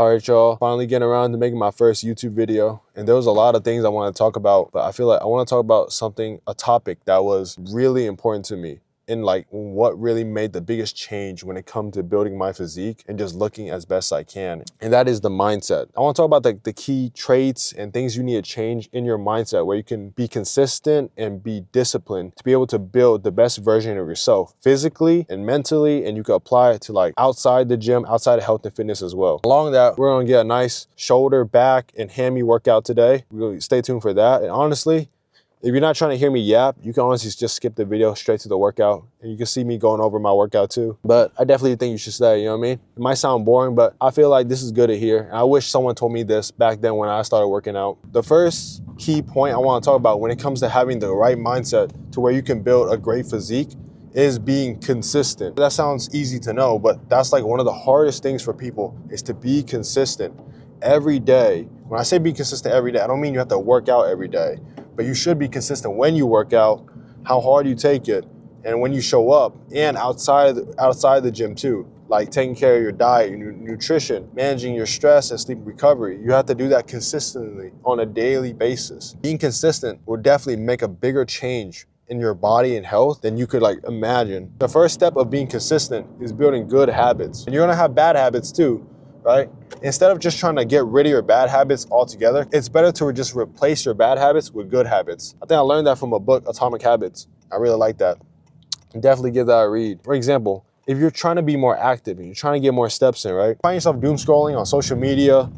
All right, y'all, finally getting around to making my first YouTube video. And there was a lot of things I want to talk about, but I feel like I want to talk about a topic that was really important to me, and like what really made the biggest change when it comes to building my physique and just looking as best I can. And that is the mindset. I want to talk about the key traits and things you need to change in your mindset where you can be consistent and be disciplined to be able to build the best version of yourself physically and mentally, and you can apply it to like outside the gym, outside of health and fitness as well. Along that, we're gonna get a nice shoulder, back, and hammy workout today. Really stay tuned for that. And honestly, if you're not trying to hear me yap, you can honestly just skip the video straight to the workout, and you can see me going over my workout too. But I definitely think you should stay, you know what I mean? It might sound boring, but I feel like this is good to hear. And I wish someone told me this back then when I started working out. The first key point I want to talk about when it comes to having the right mindset to where you can build a great physique is being consistent. That sounds easy to know, but that's like one of the hardest things for people, is to be consistent every day. When I say be consistent every day, I don't mean you have to work out every day, but you should be consistent when you work out, how hard you take it, and when you show up, and outside the gym too. Like taking care of your diet, your nutrition, managing your stress and sleep recovery. You have to do that consistently on a daily basis. Being consistent will definitely make a bigger change in your body and health than you could like imagine. The first step of being consistent is building good habits. And you're gonna have bad habits too, right? Instead of just trying to get rid of your bad habits altogether, it's better to just replace your bad habits with good habits. I think I learned that from a book, Atomic Habits. I really like that. Definitely give that a read. For example, if you're trying to be more active and you're trying to get more steps in, right? Find yourself doom scrolling on social media,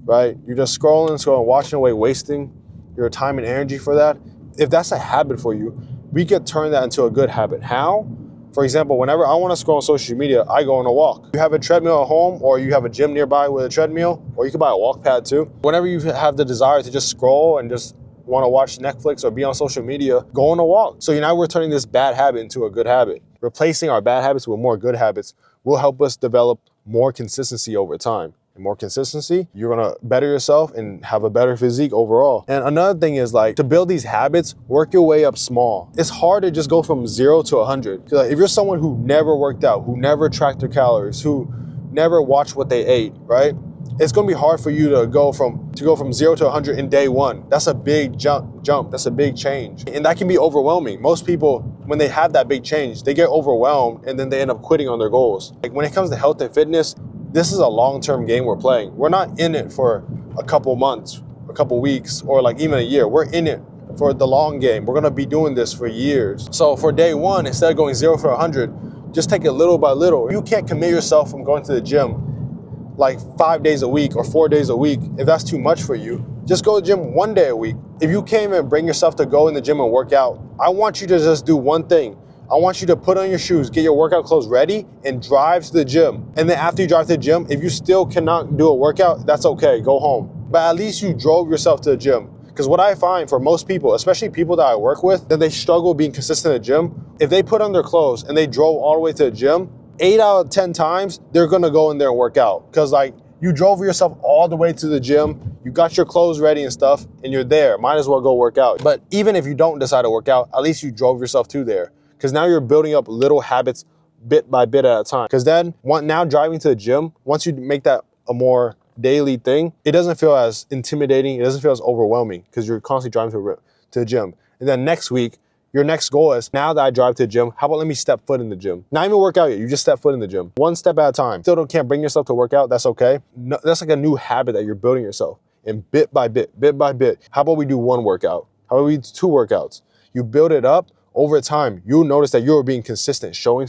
right? You're just scrolling, watching away, wasting your time and energy for that. If that's a habit for you, we could turn that into a good habit. How? For example, whenever I want to scroll on social media, I go on a walk. You have a treadmill at home, or you have a gym nearby with a treadmill, or you can buy a walk pad too. Whenever you have the desire to just scroll and just want to watch Netflix or be on social media, go on a walk. So now we're turning this bad habit into a good habit. Replacing our bad habits with more good habits will help us develop more consistency over time. And more consistency, you're gonna better yourself and have a better physique overall. And another thing is, like, to build these habits, work your way up small. It's hard to just go from 0 to 100. Like, if you're someone who never worked out, who never tracked their calories, who never watched what they ate, right? It's gonna be hard for you to go from 0 to 100 in day one. That's a big jump. That's a big change. And that can be overwhelming. Most people, when they have that big change, they get overwhelmed and then they end up quitting on their goals. Like, when it comes to health and fitness, this is a long-term game we're playing. We're not in it for a couple months, a couple weeks, or like even a year. We're in it for the long game. We're gonna be doing this for years. So for day one, instead of going 0 for 100, just take it little by little. You can't commit yourself from going to the gym like 5 days a week or 4 days a week. If that's too much for you, just go to the gym 1 day a week. If you can't even bring yourself to go in the gym and work out, I want you to just do one thing. I want you to put on your shoes, get your workout clothes ready, and drive to the gym. And then after you drive to the gym, if you still cannot do a workout, that's okay, go home. But at least you drove yourself to the gym. Because what I find for most people, especially people that I work with, that they struggle being consistent at the gym, if they put on their clothes and they drove all the way to the gym, 8 out of 10 times, they're gonna go in there and work out. Because like, you drove yourself all the way to the gym, you got your clothes ready and stuff, and you're there. Might as well go work out. But even if you don't decide to work out, at least you drove yourself to there. Because now you're building up little habits bit by bit at a time. Because then, now driving to the gym, once you make that a more daily thing, it doesn't feel as intimidating, it doesn't feel as overwhelming, because you're constantly driving to the gym. And then next week, your next goal is, now that I drive to the gym, how about let me step foot in the gym? Not even work out yet, you just step foot in the gym. One step at a time. Still can't bring yourself to work out, that's okay. No, that's like a new habit that you're building yourself. And bit by bit, how about we do one workout? How about we do 2 workouts? You build it up. Over time, you'll notice that you're being consistent, showing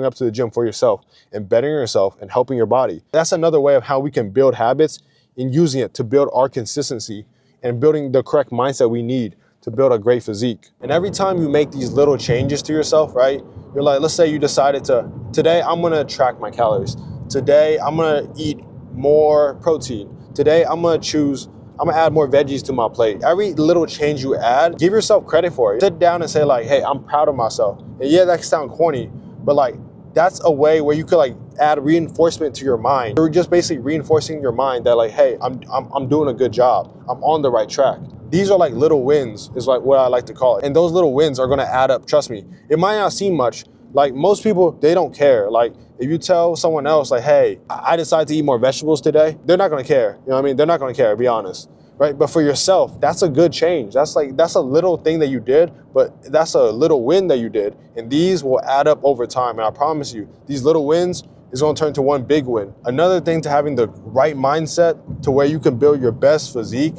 up to the gym for yourself and bettering yourself and helping your body. That's another way of how we can build habits and using it to build our consistency and building the correct mindset we need to build a great physique. And every time you make these little changes to yourself, right? You're like, let's say you decided today I'm gonna track my calories. Today I'm gonna eat more protein. Today I'm gonna add more veggies to my plate. Every little change you add, give yourself credit for it. Sit down and say like, hey, I'm proud of myself. And yeah, that can sound corny, but like, that's a way where you could like add reinforcement to your mind. You're just basically reinforcing your mind that like, hey, I'm doing a good job. I'm on the right track. These are like little wins, is like what I like to call it. And those little wins are gonna add up, trust me. It might not seem much, Like most people, they don't care. Like if you tell someone else like, hey, I decided to eat more vegetables today, they're not gonna care. You know what I mean? They're not gonna care, be honest. Right? But for yourself, that's a good change. That's a little thing that you did, but that's a little win that you did. And these will add up over time. And I promise you, these little wins is gonna turn to one big win. Another thing to having the right mindset to where you can build your best physique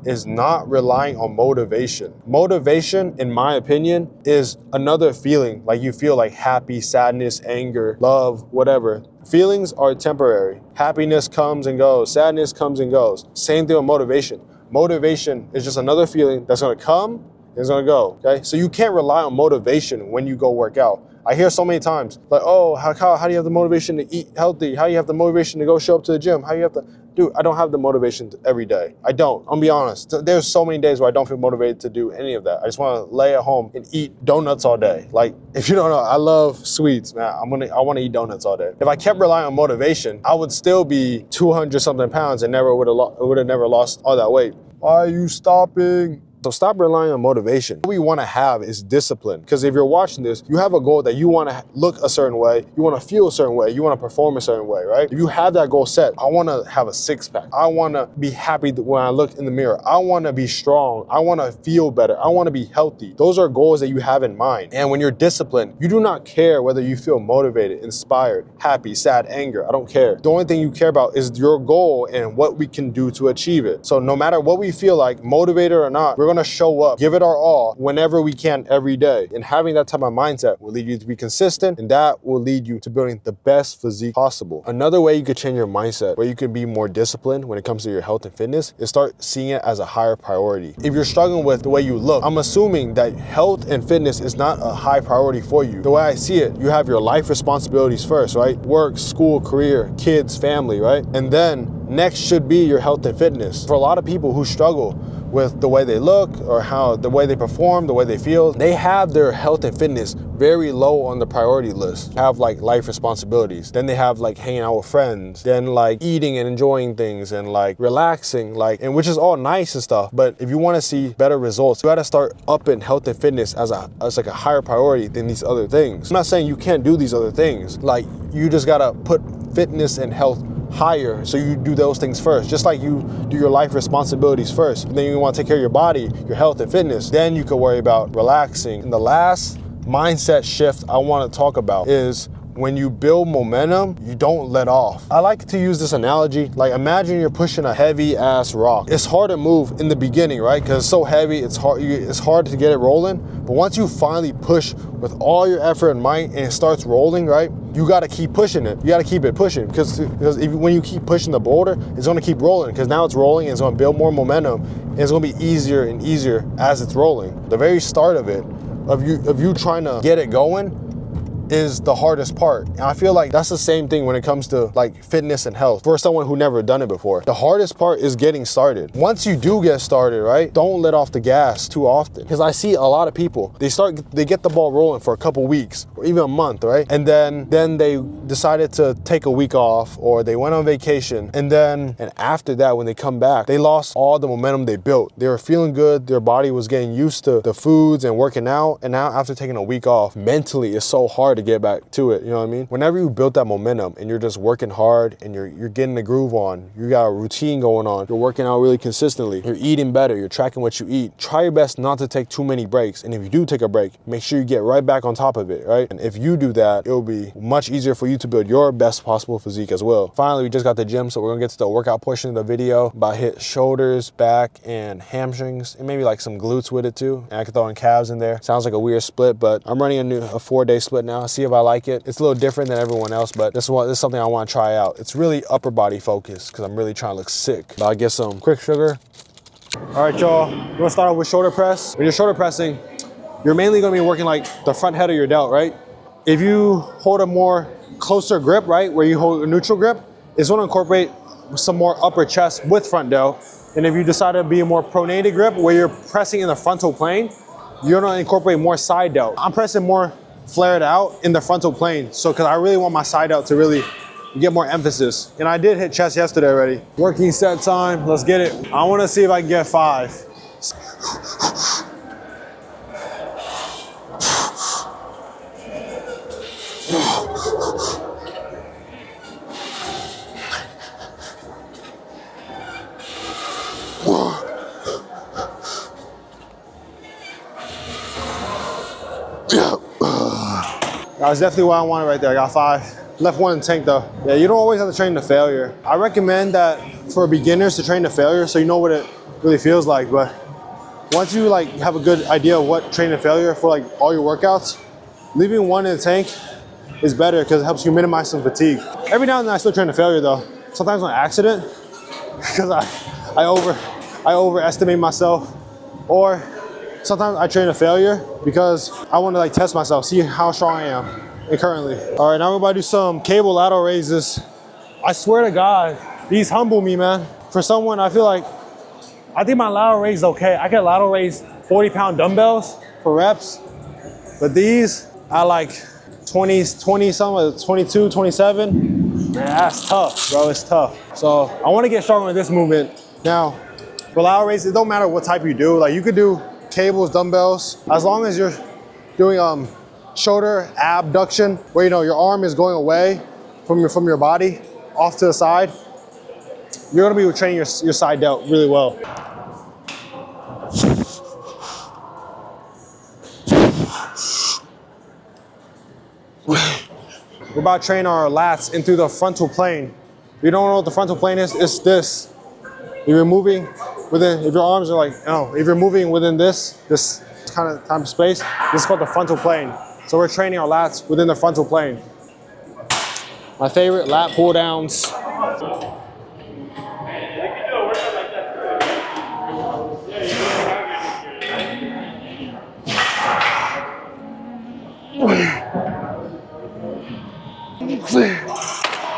is not relying on motivation. Motivation, in my opinion, is another feeling. Like you feel like happy, sadness, anger, love, whatever. Feelings are temporary. Happiness comes and goes. Sadness comes and goes. Same thing with motivation. Motivation is just another feeling that's gonna come and it's gonna go, okay? So you can't rely on motivation when you go work out. I hear so many times, like, oh, how do you have the motivation to eat healthy? How do you have the motivation to go show up to the gym? How do you have to, dude, I don't have the motivation every day. I don't, I'll be honest. There's so many days where I don't feel motivated to do any of that. I just wanna lay at home and eat donuts all day. Like, if you don't know, I love sweets, man. I wanna eat donuts all day. If I kept relying on motivation, I would still be 200 something pounds and would have never lost all that weight. Why are you stopping? So stop relying on motivation. What we want to have is discipline. Because if you're watching this, you have a goal that you want to look a certain way, you want to feel a certain way, you want to perform a certain way, right? If you have that goal set, I want to have a six pack. I want to be happy when I look in the mirror. I want to be strong. I want to feel better. I want to be healthy. Those are goals that you have in mind. And when you're disciplined, you do not care whether you feel motivated, inspired, happy, sad, anger. I don't care. The only thing you care about is your goal and what we can do to achieve it. So no matter what we feel like, motivated or not, we're gonna show up, give it our all whenever we can every day. And having that type of mindset will lead you to be consistent, and that will lead you to building the best physique possible. Another way you could change your mindset, where you can be more disciplined when it comes to your health and fitness, is start seeing it as a higher priority. If you're struggling with the way you look, I'm assuming that health and fitness is not a high priority for you. The way I see it, you have your life responsibilities first, right? Work, school, career, kids, family, right? And then next should be your health and fitness. For a lot of people who struggle with the way they look or the way they perform, the way they feel, they have their health and fitness very low on the priority list. They have like life responsibilities. Then they have like hanging out with friends, then like eating and enjoying things and like relaxing, like, and which is all nice and stuff. But if you want to see better results, you got to start upping health and fitness as like a higher priority than these other things. I'm not saying you can't do these other things. Like, you just got to put fitness and health higher, so you do those things first, just like you do your life responsibilities first. And then you want to take care of your body, your health and fitness, then you can worry about relaxing. And the last mindset shift I want to talk about is when you build momentum, you don't let off. I like to use this analogy, like imagine you're pushing a heavy ass rock. It's hard to move in the beginning, right? Because it's so heavy, it's hard to get it rolling. But once you finally push with all your effort and might and it starts rolling, right? You gotta keep pushing it. You gotta keep it pushing because when you keep pushing the boulder, it's gonna keep rolling because now it's rolling and it's gonna build more momentum and it's gonna be easier and easier as it's rolling. The very start of it, of you trying to get it going, is the hardest part. And I feel like that's the same thing when it comes to like fitness and health for someone who never done it before. The hardest part is getting started. Once you do get started, right, don't let off the gas too often. Because I see a lot of people, they get the ball rolling for a couple weeks or even a month, right? And then they decided to take a week off or they went on vacation. And after that, when they come back, they lost all the momentum they built. They were feeling good. Their body was getting used to the foods and working out. And now after taking a week off, mentally it's so hard to get back to it, you know what I mean? Whenever you build that momentum and you're just working hard and you're getting the groove on, you got a routine going on, you're working out really consistently, you're eating better, you're tracking what you eat, try your best not to take too many breaks. And if you do take a break, make sure you get right back on top of it, right? And if you do that, it'll be much easier for you to build your best possible physique as well. Finally, we just got the gym, so we're gonna get to the workout portion of the video. About hit shoulders, back, and hamstrings, and maybe like some glutes with it too. And I could throw in calves in there. Sounds like a weird split, but I'm running a 4-day split now. See if I like it. It's a little different than everyone else, but this is something I want to try out. It's really upper body focused because I'm really trying to look sick. But I'll get some quick sugar. All right, y'all. We're gonna start off with shoulder press. When you're shoulder pressing, you're mainly gonna be working like the front head of your delt, right? If you hold a more closer grip, right, where you hold a neutral grip, it's gonna incorporate some more upper chest with front delt. And if you decide to be a more pronated grip, where you're pressing in the frontal plane, you're gonna incorporate more side delt. I'm pressing more flared out in the frontal plane. So, cause I really want my side out to really get more emphasis. And I did hit chest yesterday already. Working set time, let's get it. I wanna see if I can get 5. That's definitely what I wanted right there. I got 5. Left 1 in the tank though. Yeah, you don't always have to train to failure. I recommend that for beginners to train to failure so you know what it really feels like. But once you like have a good idea of what training to failure for like all your workouts, leaving 1 in the tank is better because it helps you minimize some fatigue. Every now and then I still train to failure though. Sometimes on accident because I overestimate myself, or sometimes I train to failure because I want to like test myself, see how strong I am currently. All right, now we're about to do some cable lateral raises. I swear to God, these humble me, man. For someone, I think my lateral raise is okay. I can lateral raise 40-pound dumbbells for reps, but these I like 20 something, 22, 27. Man, that's tough, bro, it's tough. So I want to get stronger with this movement. Now, for lateral raises, it don't matter what type you do. Like you could do cables, dumbbells, as long as you're doing shoulder abduction, where you know your arm is going away from your body off to the side. You're gonna be training your side delt really well. We're about to train our lats into the frontal plane. If you don't know what the frontal plane is, it's this. If you're moving within, if your arms are like, if you're moving within this kind of time space, this is called the frontal plane. So we're training our lats within the frontal plane. My favorite lat pull downs.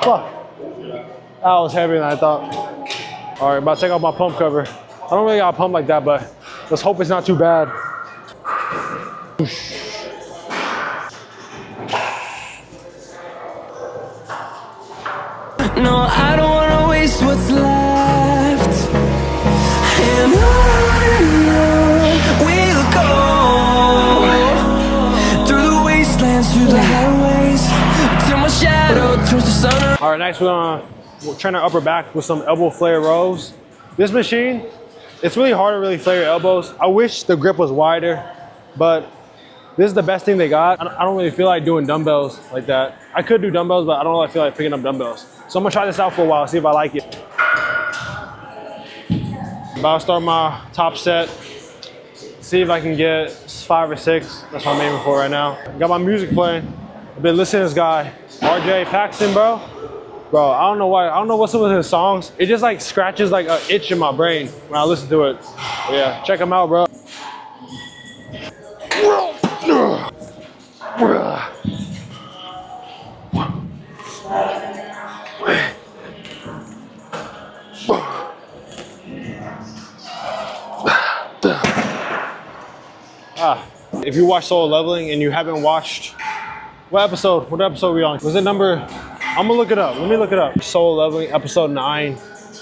Fuck. That was heavier than I thought. All right, about to take off my pump cover. I don't really got a pump like that, but let's hope it's not too bad. No, I don't wanna waste what's left. And on we'll go through the wastelands, through the highways, till my shadow turns to sun. All right, next we'll train our upper back with some elbow flare rows. This machine, it's really hard to really flare your elbows. I wish the grip was wider, but this is the best thing they got. I don't really feel like doing dumbbells like that. I could do dumbbells, but I don't really feel like picking up dumbbells. So I'm gonna try this out for a while, see if I like it. About to start my top set. See if I can get 5 or 6. That's what I'm aiming for right now. Got my music playing. I've been listening to this guy, RJ Paxton, bro. Bro, I don't know why. I don't know what's up with his songs. It just like scratches like an itch in my brain when I listen to it. But yeah, check him out, bro. If you watch Solo Leveling and you haven't watched, what episode are we on? Was it number, I'm gonna look it up. Let me look it up. Solo Leveling, episode 9,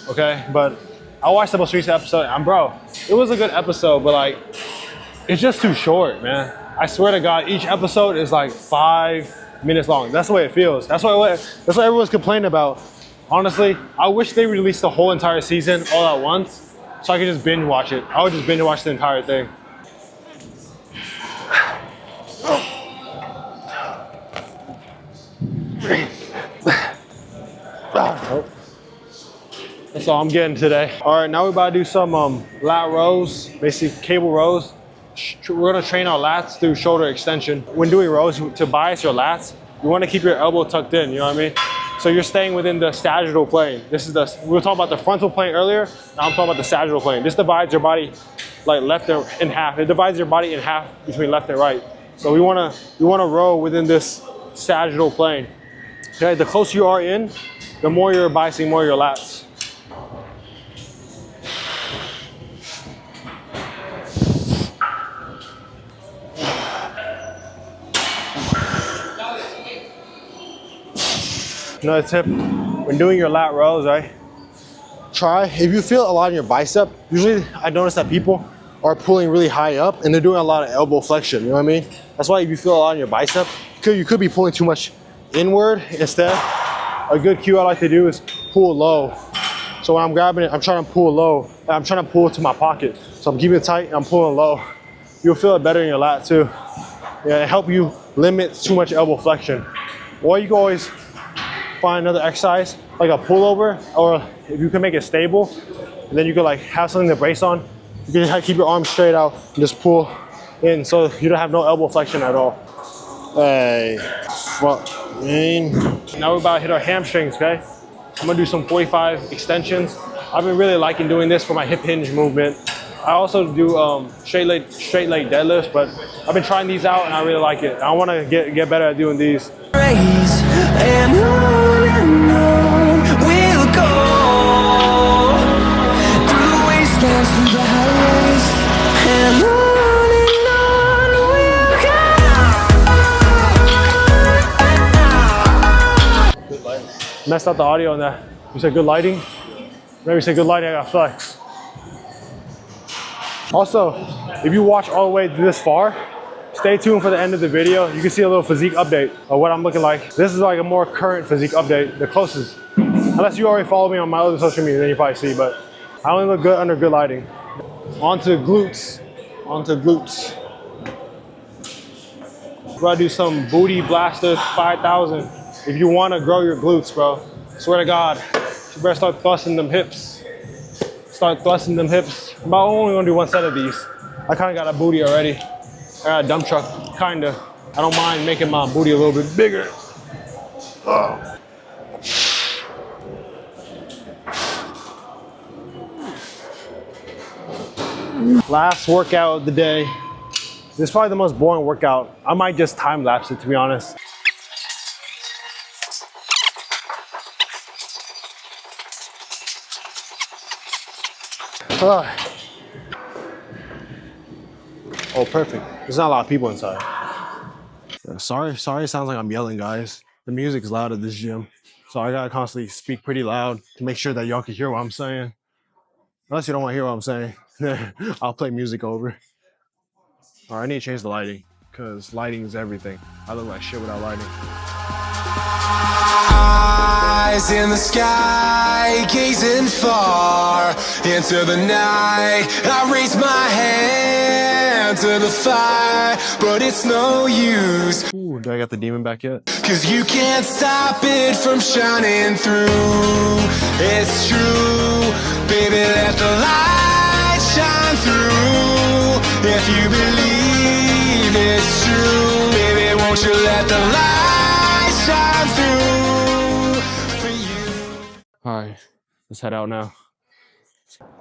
okay? But I watched the most recent episode, and bro, it was a good episode, but like, it's just too short, man. I swear to God, each episode is like 5 minutes long. That's the way it feels. That's what everyone's complaining about. Honestly, I wish they released the whole entire season all at once so I could just binge watch it. I would just binge watch the entire thing. That's all I'm getting today. All right, now we're about to do some lat rows, basically cable rows. We're gonna train our lats through shoulder extension. When doing rows, to bias your lats, you wanna keep your elbow tucked in, you know what I mean? So you're staying within the sagittal plane. We were talking about the frontal plane earlier, now I'm talking about the sagittal plane. This divides your body like left in half. It divides your body in half between left and right. So we wanna row within this sagittal plane. Okay, the closer you are in, the more you're biasing more your lats. Another tip, when doing your lat rows, right? If you feel a lot in your bicep, usually I notice that people are pulling really high up and they're doing a lot of elbow flexion, you know what I mean? That's why if you feel a lot in your bicep, you could be pulling too much inward instead. A good cue I like to do is pull low. So when I'm grabbing it, I'm trying to pull low. I'm trying to pull it to my pocket. So I'm keeping it tight and I'm pulling low. You'll feel it better in your lat too. Yeah, it helps you limit too much elbow flexion. Or you can always find another exercise, like a pullover, or if you can make it stable, and then you can like have something to brace on. You can keep your arms straight out and just pull in so you don't have no elbow flexion at all. Hey, fuck, man. Now we're about to hit our hamstrings, okay? I'm gonna do some 45 extensions. I've been really liking doing this for my hip hinge movement. I also do straight leg deadlifts, but I've been trying these out and I really like it. I wanna get better at doing these. And on we'll go through the wastelands, through the highways, and on we'll go. Messed up the audio on that. You said good lighting? Maybe you said good lighting, I got flex. Also, if you watch all the way this far, stay tuned for the end of the video. You can see a little physique update of what I'm looking like. This is like a more current physique update, the closest. Unless you already follow me on my other social media, then you probably see, but I only look good under good lighting. Onto glutes, onto glutes. We're gonna do some booty blaster 5,000. If you wanna grow your glutes, bro, swear to God, you better start thrusting them hips. Start thrusting them hips. I'm only gonna do one set of these. I kinda got a booty already. I got a dump truck, kinda. I don't mind making my booty a little bit bigger. Last workout of the day. This is probably the most boring workout. I might just time lapse it, to be honest. Oh, perfect. There's not a lot of people inside. Yeah, sorry, it sounds like I'm yelling, guys. The music's loud at this gym, so I gotta constantly speak pretty loud to make sure that y'all can hear what I'm saying. Unless you don't want to hear what I'm saying, I'll play music over. All right, I need to change the lighting, because lighting is everything. I look like shit without lighting. Eyes in the sky, gazing far into the night. I raise my hand to the fire, but it's no use. Ooh, do I got the demon back yet? 'Cause you can't stop it from shining through. It's true, baby, let the light shine through. If you believe it's true, baby, won't you let the light shine through for you. All right, let's head out now.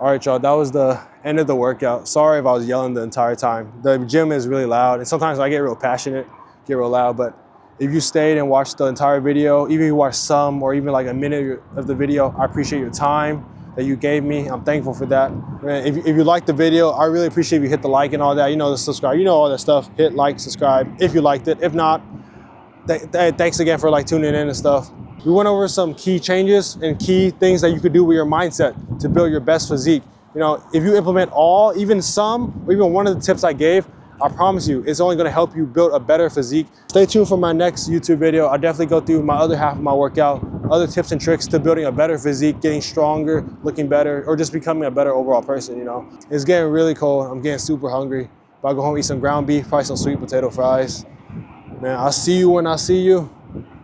All right, y'all, that was the end of the workout. Sorry if I was yelling the entire time. The gym is really loud, and sometimes I get real passionate, get real loud, but if you stayed and watched the entire video, even if you watched some or even like a minute of the video, I appreciate your time that you gave me. I'm thankful for that. If you liked the video, I really appreciate if you hit the like and all that. You know, the subscribe, you know all that stuff. Hit like, subscribe if you liked it. If not, thanks again for like tuning in and stuff. We went over some key changes and key things that you could do with your mindset to build your best physique. You know, if you implement all, even some, or even one of the tips I gave, I promise you, it's only gonna help you build a better physique. Stay tuned for my next YouTube video. I'll definitely go through my other half of my workout, other tips and tricks to building a better physique, getting stronger, looking better, or just becoming a better overall person, you know. It's getting really cold. I'm getting super hungry. But I'll go home, eat some ground beef, probably some sweet potato fries. Man, I'll see you when I see you.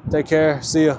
Take care, see ya.